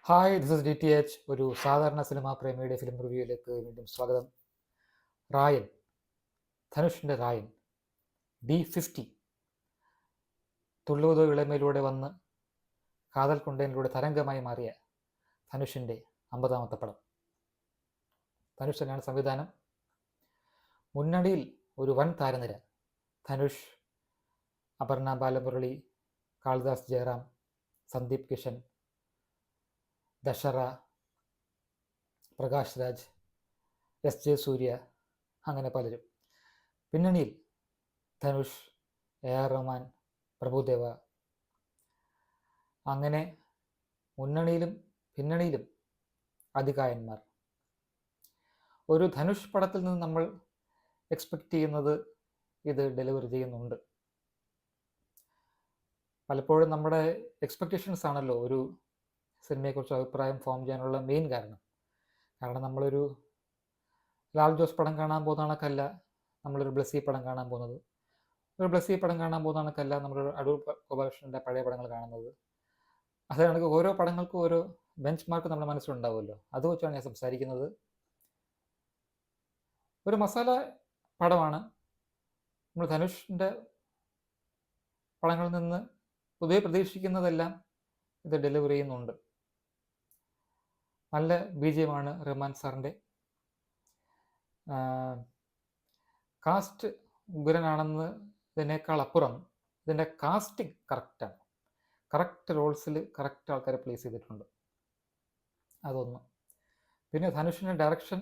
Hi, this is DTH. ഒരു സാധാരണ cinema പ്രേമിയുടെ film റിവ്യൂയിലേക്ക് വീണ്ടും സ്വാഗതം. റായൻ, ധനുഷിൻ്റെ റായൻ D50 തുള്ളുവതോ ഇളമയിലൂടെ വന്ന് കാതൽ കൊണ്ടതിലൂടെ തരംഗമായി മാറിയ ധനുഷിൻ്റെ 50ാമത്തെ പടം. ധനുഷ് തന്നെയാണ് സംവിധാനം. മുന്നണിയിൽ ഒരു വൻ താരനിര: ധനുഷ്, അപർണ ബാലമുരളി, കാളിദാസ് ജയറാം, സന്ദീപ് കിഷൻ, ദശറ, പ്രകാശ് രാജ്, SJ സൂര്യ, അങ്ങനെ പലരും. പിന്നണിയിൽ ധനുഷ്, AR റഹ്മാൻ, പ്രഭുദേവ. അങ്ങനെ മുന്നണിയിലും പിന്നണിയിലും അതികായന്മാർ. ഒരു ധനുഷ് പടത്തിൽ നിന്ന് നമ്മൾ എക്സ്പെക്റ്റ് ചെയ്യുന്നത് ഇത് ഡെലിവറി ചെയ്യുന്നുണ്ട്. പലപ്പോഴും നമ്മുടെ എക്സ്പെക്റ്റേഷൻസ് ആണല്ലോ ഒരു സിനിമയെക്കുറിച്ച് അഭിപ്രായം ഫോം ചെയ്യാനുള്ള മെയിൻ കാരണം. നമ്മളൊരു ലാൽ ജോസ് പടം കാണാൻ പോകുന്ന കണക്കല്ല നമ്മളൊരു ബ്ലസ്സി പടം കാണാൻ പോകുന്നത്. ഒരു ബ്ലസ്സി പടം കാണാൻ പോകുന്ന കണക്കല്ല നമ്മളൊരു അടൂർ ഗോപാലകൃഷ്ണൻ്റെ പഴയ പടങ്ങൾ കാണുന്നത്. അത് കണക്ക് ഓരോ പടങ്ങൾക്കും ഓരോ ബെഞ്ച് മാർക്ക് നമ്മുടെ മനസ്സിലുണ്ടാവുമല്ലോ. അത് വെച്ചാണ് ഞാൻ സംസാരിക്കുന്നത്. ഒരു മസാല പടമാണ്. നമ്മൾ ധനുഷിൻ്റെ പടങ്ങളിൽ നിന്ന് പൊതുവെ പ്രതീക്ഷിക്കുന്നതെല്ലാം ഇത് ഡെലിവറി ചെയ്യുന്നുണ്ട്. നല്ല BGM ആണ് റഹ്മാൻ സാറിൻ്റെ. കാസ്റ്റ് ഉഗ്രനാണെന്ന് ഇതിനേക്കാൾ അപ്പുറം ഇതിൻ്റെ കാസ്റ്റിംഗ് കറക്റ്റാണ്. കറക്റ്റ് റോൾസിൽ കറക്റ്റ് ആൾക്കാരെ പ്ലേസ് ചെയ്തിട്ടുണ്ട്. അതൊന്ന്. പിന്നെ ധനുഷിൻ്റെ ഡയറക്ഷൻ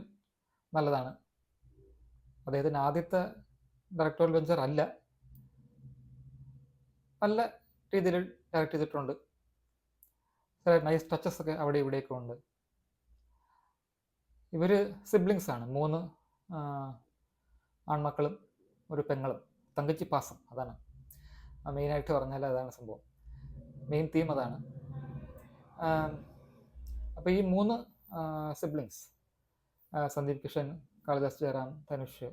നല്ലതാണ്. അദ്ദേഹത്തിൻ്റെ ആദ്യത്തെ ഡയറക്ടോറിയൽ വെഞ്ചർ അല്ല, നല്ല രീതിയിൽ ഡയറക്റ്റ് ചെയ്തിട്ടുണ്ട്. ചില നൈസ് ടച്ചസ് ഒക്കെ അവിടെ ഇവിടെയൊക്കെ ഉണ്ട്. ഇവർ സിബ്ലിങ്സ് ആണ്, 3 ആൺമക്കളും ഒരു പെങ്ങളും. തങ്കച്ചി പാസം, അതാണ് മെയിനായിട്ട് പറഞ്ഞാൽ അതാണ് സംഭവം. മെയിൻ തീം അതാണ്. അപ്പോൾ ഈ 3 സിബ്ലിങ്സ്, സന്ദീപ് കിഷൻ, കാളിദാസ് ജയറാം, ധനുഷ്.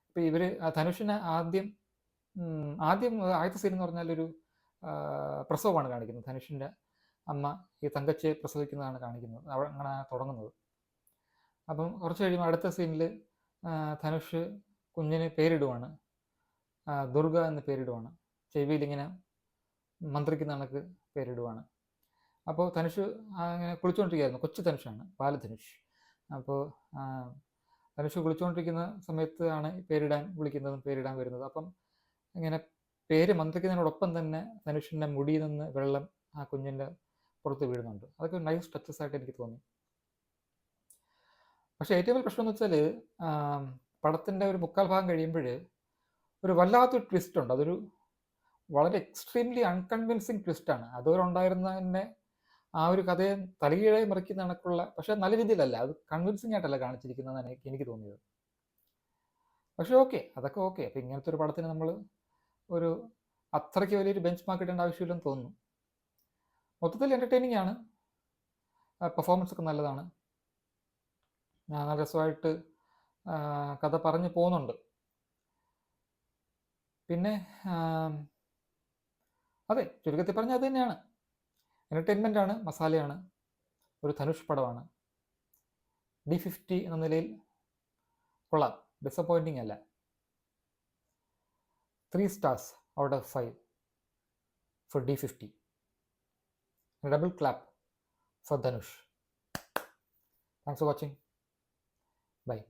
ഇപ്പോൾ ഇവർ ധനുഷിനെ ആദ്യം ആദ്യത്തെ സീൻ എന്ന് പറഞ്ഞാൽ ഒരു പ്രസവമാണ് കാണിക്കുന്നത്. ധനുഷിൻ്റെ അമ്മ ഈ തങ്കച്ചിയെ പ്രസവിക്കുന്നതാണ് കാണിക്കുന്നത്. അങ്ങനെ തുടങ്ങുന്നത്. അപ്പം കുറച്ച് കഴിയുമ്പോൾ അടുത്ത സീനിൽ ധനുഷ് കുഞ്ഞിന് പേരിടുവാണ്. ദുർഗ എന്ന് പേരിടുവാണ്. ചെവിയിലിങ്ങനെ മന്ത്രിക്കുന്ന കണക്ക് പേരിടുവാണ്. അപ്പോൾ ധനുഷ് അങ്ങനെ കുളിച്ചുകൊണ്ടിരിക്കുകയായിരുന്നു. കൊച്ചു ധനുഷാണ്, ബാലധനുഷ്. അപ്പോൾ ധനുഷ് കുളിച്ചുകൊണ്ടിരിക്കുന്ന സമയത്ത് ആണ് പേരിടാൻ വിളിക്കുന്നതും പേരിടാൻ വരുന്നത്. അപ്പം ഇങ്ങനെ പേര് മന്ത്രിക്കുന്നതിനോടൊപ്പം തന്നെ ധനുഷിൻ്റെ മുടിയിൽ നിന്ന് വെള്ളം ആ കുഞ്ഞിൻ്റെ പുറത്ത് വീഴുന്നുണ്ട്. അതൊക്കെ നൈസ് ടച്ചസ് ആയിട്ട് എനിക്ക് തോന്നി. പക്ഷേ ഏറ്റവും വലിയ പ്രശ്നം എന്ന് വെച്ചാൽ പടത്തിൻ്റെ ഒരു 3/4 ഭാഗം കഴിയുമ്പോൾ ഒരു വല്ലാത്തൊരു ട്വിസ്റ്റ് ഉണ്ട്. അതൊരു വളരെ എക്സ്ട്രീംലി അൺകൺവിൻസിങ് ട്വിസ്റ്റാണ്. അതുവരെ ഉണ്ടായിരുന്ന തന്നെ ആ ഒരു കഥയെ തലകീഴായി മറിക്കുന്ന കണക്കുള്ള, പക്ഷേ നല്ല രീതിയിലല്ല, അത് കൺവിൻസിങ് ആയിട്ടല്ല കാണിച്ചിരിക്കുന്നതാണ് എനിക്ക് തോന്നിയത്. പക്ഷേ ഓക്കെ, അതൊക്കെ ഓക്കെ. അപ്പോൾ ഇങ്ങനത്തെ ഒരു പടത്തിന് നമ്മൾ ഒരു അത്രയ്ക്ക് വലിയൊരു ബെഞ്ച് മാർക്ക് ഇടേണ്ട ആവശ്യമില്ലെന്ന് തോന്നുന്നു. മൊത്തത്തിൽ എൻ്റർടൈനിങ് ആണ്. പെർഫോമൻസ് ഒക്കെ നല്ലതാണ്. നല്ല രസമായിട്ട് കഥ പറഞ്ഞു പോകുന്നുണ്ട്. പിന്നെ അതെ, ചുരുക്കത്തിൽ പറഞ്ഞാൽ അത് തന്നെയാണ്. എൻ്റർടൈൻമെൻ്റ് ആണ്, മസാലയാണ്, ഒരു ധനുഷ് പടമാണ്. D50 എന്ന നിലയിൽ കൊള്ളാം, ഡിസപ്പോയിൻറ്റിങ് അല്ല. 3 stars out of 5 for D50. A double clap for Dhanush. Thanks for watching. Bye.